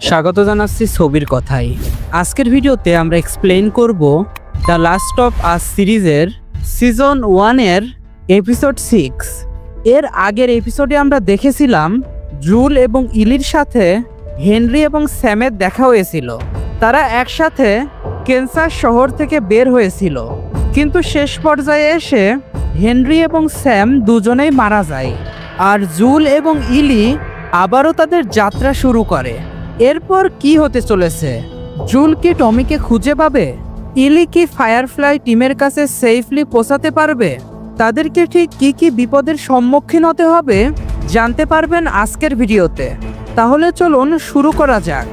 স্বাগত জানাচ্ছি ছবির কথায়। আজকের ভিডিওতে আমরা এক্সপ্লেইন করব দ্য লাস্ট অফ আস সিরিজের সিজন 1 এর এপিসোড 6। এর আগের এপিসোডে আমরা দেখেছিলাম জুল এবং ইলির সাথে হেনরি এবং স্যামের দেখা হয়েছিল। তারা একসাথে কেনসাস শহর থেকে বের হয়েছিল, কিন্তু শেষ পর্যায়ে এসে হেনরি এবং স্যাম দুজনেই মারা যায়, আর জুল এবং ইলি আবারও তাদের যাত্রা শুরু করে। এরপর কি হতে চলেছে? জুল কি টমিকে খুঁজে পাবে? ইলি কি ফায়ারফ্লাই টিমের কাছে সেফলি পৌঁছাতে পারবে? তাদেরকে ঠিক কি কি বিপদের সম্মুখীন হতে হবে জানতে পারবেন আজকের ভিডিওতে। তাহলে চলুন শুরু করা যাক।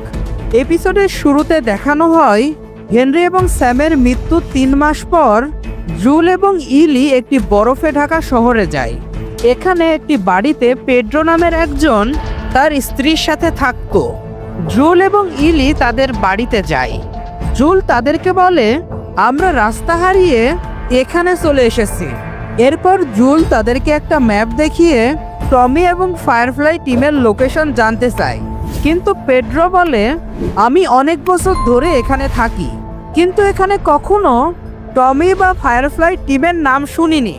এপিসোডের শুরুতে দেখানো হয় হেনরি এবং স্যামের মৃত্যুর 3 মাস পর জুল এবং ইলি একটি বরফে ঢাকা শহরে যায়। এখানে একটি বাড়িতে পেড্রো নামের একজন তার স্ত্রীর সাথে থাকতো। জুল এবং ইলি তাদের বাড়িতে যায়। জুল তাদেরকে বলে, আমরা রাস্তা হারিয়ে এখানে চলে এসেছি। এরপর জুল তাদেরকে একটা ম্যাপ দেখিয়ে টমি এবং ফায়ারফ্লাই টিমের লোকেশন জানতে চায়, কিন্তু পেড্রো বলে, আমি অনেক বছর ধরে এখানে থাকি, কিন্তু এখানে কখনো টমি বা ফায়ারফ্লাই টিমের নাম শুনিনি।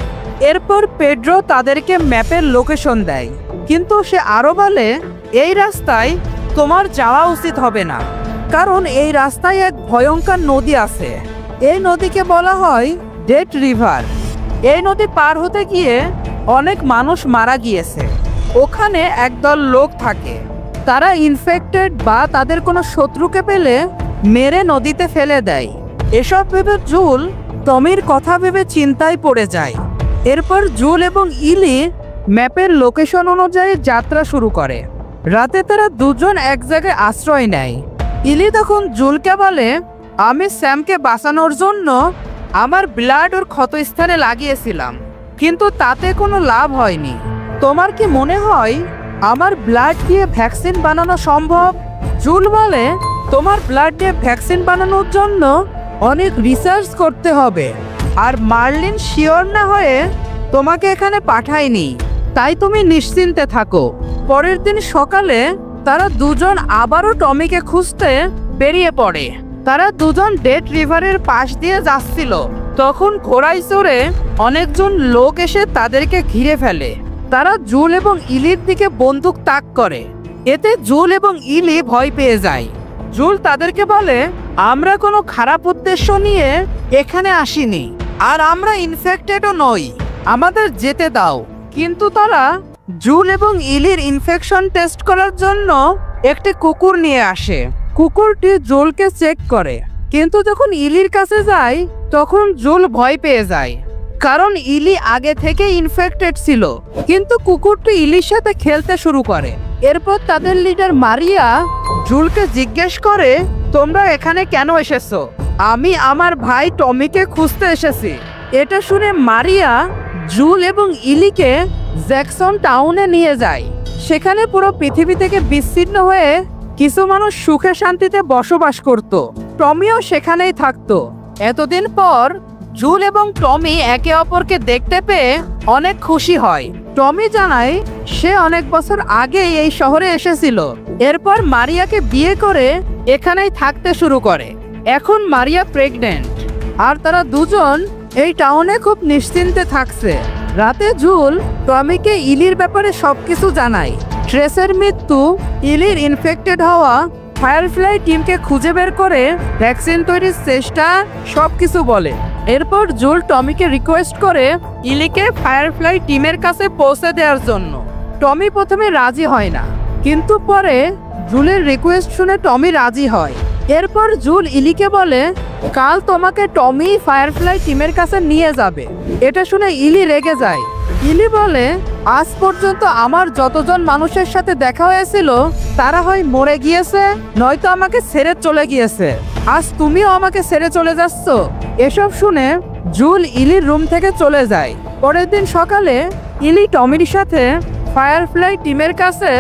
এরপর পেড্রো তাদেরকে ম্যাপের লোকেশন দেয়, কিন্তু সে আরও বলে, এই রাস্তায় তোমার যাওয়া উচিত হবে না, কারণ এই রাস্তায় এক ভয়ঙ্কর নদী আছে। এই নদীকে বলা হয় ডেড রিভার। এই নদী পার হতে গিয়ে অনেক মানুষ মারা গিয়েছে। ওখানে একদল লোক থাকে, তারা ইনফেক্টেড বা তাদের কোনো শত্রুকে পেলে মেরে নদীতে ফেলে দেয়। এসব ভেবে জুল টমির কথা ভেবে চিন্তায় পড়ে যায়। এরপর জুল এবং ইলি ম্যাপের লোকেশন অনুযায়ী যাত্রা শুরু করে। রাতে তারা দুজন এক জায়গায় আশ্রয় নেয়। ইলি তখন জুলকে বলে, আমি স্যামকে বাঁচানোর জন্য আমার ব্লাড ওর ক্ষতস্থানে লাগিয়েছিলাম, কিন্তু তাতে কোনো লাভ হয়নি। তোমার কি মনে হয় আমার ব্লাড দিয়ে ভ্যাকসিন বানানো সম্ভব? জুল বলে, তোমার ব্লাড দিয়ে ভ্যাকসিন বানানোর জন্য অনেক রিসার্চ করতে হবে, আর মার্লিন শিওর না হয়ে তোমাকে এখানে পাঠায়নি, তাই তুমি নিশ্চিন্তে থাকো। পরের দিন সকালে তারা দুজন আবারও টমিকে খুঁজতে বেরিয়ে পড়ে। তারা দুজন ডেড রিভারের পাশ দিয়ে যাচ্ছিল, তখন ঘোড়ায় চড়ে অনেকজন লোক এসে তাদেরকে ঘিরে ফেলে। তারা জুল এবং ইলির দিকে বন্দুক তাক করে। এতে জুল এবং ইলি ভয় পেয়ে যায়। জুল তাদেরকে বলে, আমরা কোনো খারাপ উদ্দেশ্য নিয়ে এখানে আসিনি, আর আমরা ইনফেক্টেডও নই, আমাদের যেতে দাও। কিন্তু তারা জুল এবং ইলির ইনফেকশন টেস্ট করার জন্য একটি কুকুর নিয়ে আসে। কুকুরটি জুলকে চেক করে, কিন্তু যখন ইলির কাছে যায় তখন জুল ভয় পেয়ে যায়, কারণ ইলি আগে থেকে ইনফেক্টেড ছিল। কিন্তু কুকুরটি ইলির সাথে খেলতে শুরু করে। এরপর তাদের লিডার মারিয়া জুলকে জিজ্ঞেস করে, তোমরা এখানে কেন এসেছো? আমি আমার ভাই টমিকে খুঁজতে এসেছি। এটা শুনে মারিয়া জুল এবং ইলিকে জ্যাকসন টাউনে নিয়ে যায়। সেখানে পুরো পৃথিবী থেকে বিচ্ছিন্ন হয়ে কিছু মানুষ সুখে শান্তিতে বসবাস করত। টমিও সেখানেই থাকতো। এতদিন পর জুল এবং টমি একে অপরকে দেখতে পেয়ে অনেক খুশি হয়। টমি জানায় সে অনেক বছর আগে এই শহরে এসেছিল। এরপর মারিয়াকে বিয়ে করে এখানেই থাকতে শুরু করে। এখন মারিয়া প্রেগনেন্ট, আর তারা দুজন এই টাউনে খুব নিশ্চিন্তে থাকছে। রাতে জুল টমিকে ইলির ব্যাপারে সবকিছু জানায়। ট্রেসের মৃত্যু, ইলির ইনফেক্টেড হওয়া, ফায়ারফ্লাই টিমকে খুঁজে বের করে ভ্যাকসিন তৈরির চেষ্টা, সবকিছু বলে। এরপর জুল টমিকে রিকোয়েস্ট করে ইলিকে ফায়ারফ্লাই টিমের কাছে পৌঁছে দেওয়ার জন্য। টমি প্রথমে রাজি হয় না, কিন্তু পরে জুলের রিকোয়েস্ট শুনে টমি রাজি হয়। এরপর জুল ইলিকে বলে, কাল তোমাকে টমি ফায়ারফ্লাই টিমের কাছে নিয়ে যাবে। এটা শুনে ইলি রেগে যায়। ইলি বলে, আজ পর্যন্ত আমার যতজন মানুষের সাথে দেখা হয়েছিল তারা হয় মরে গিয়েছে, নয়তো আমাকে ছেড়ে চলে গিয়েছে। আজ তুমিও আমাকে ছেড়ে চলে যাচ্ছ। এসব শুনে জুল ইলির রুম থেকে চলে যায়। পরের দিন সকালে ইলি টমির সাথে ফায়ারফ্লাই টিমের কাছে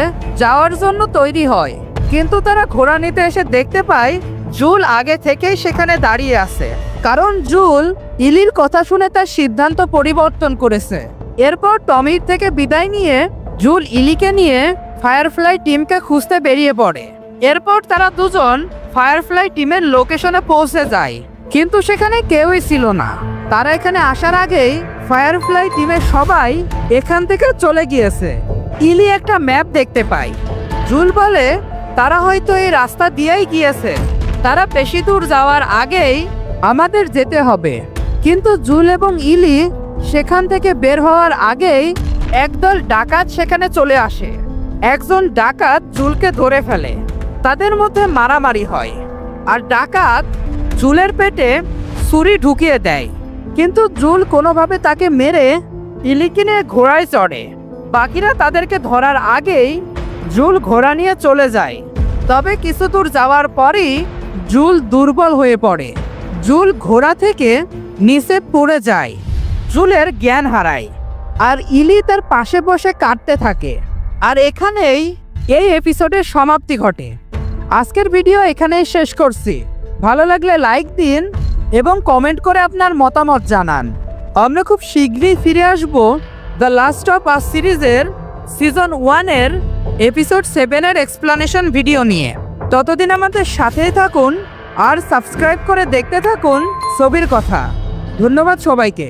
যাওয়ার জন্য তৈরি হয়, কিন্তু তারা ঘোড়া নিতে এসে দেখতে পায় জুল আগে থেকেই সেখানে দাঁড়িয়ে আছে, কারণ জুল ইলির কথা শুনে তার সিদ্ধান্ত পরিবর্তন করেছে। এরপর টমির থেকে বিদায় নিয়ে জুল ইলিকে নিয়ে ফায়ারফ্লাই টিমকে খুঁজতে বেরিয়ে পড়ে। এরপর তারা দুজন ফায়ারফ্লাই টিমের লোকেশনে পৌঁছে যায়, কিন্তু সেখানে কেউই ছিল না। তারা এখানে আসার আগেই ফায়ারফ্লাই টিমের সবাই এখান থেকে চলে গিয়েছে। ইলি একটা ম্যাপ দেখতে পায়। জুল বলে তারা হয়তো এই রাস্তা দিয়েই গিয়েছে, তারা বেশি দূর যাওয়ার আগেই আমাদের যেতে হবে। কিন্তু জুল এবং ইলি সেখান থেকে বের হওয়ার আগেই একদল ডাকাত সেখানে চলে আসে। একজন ডাকাত জুলকে ধরে ফেলে, তাদের মধ্যে মারামারি হয়, আর ডাকাত জুলের পেটে ছুরি ঢুকিয়ে দেয়। কিন্তু জুল কোনোভাবে তাকে মেরে ইলিকে নিয়ে ঘোড়ায় চড়ে। বাকিরা তাদেরকে ধরার আগেই জুল ঘোড়া নিয়ে চলে যায়। তবে কিছু দূর যাওয়ার পরই জুল দুর্বল হয়ে পড়ে। জুল ঘোড়া থেকে নিচে পড়ে যায়, জুলের জ্ঞান হারায়, আর ইলি তার পাশে বসে কাঁদতে থাকে। আর এখানেই এই এপিসোডের সমাপ্তি ঘটে। আজকের ভিডিও এখানেই শেষ করছি। ভালো লাগলে লাইক দিন এবং কমেন্ট করে আপনার মতামত জানান। আমরা খুব শীঘ্রই ফিরে আসব দ্য লাস্ট অফ আস সিরিজের সিজন 1-এর এপিসোড 7-এর এক্সপ্লানেশন ভিডিও নিয়ে। ততদিন আমাদের সাথেই থাকুন আর সাবস্ক্রাইব করে দেখতে থাকুন ছবির কথা। ধন্যবাদ সবাইকে।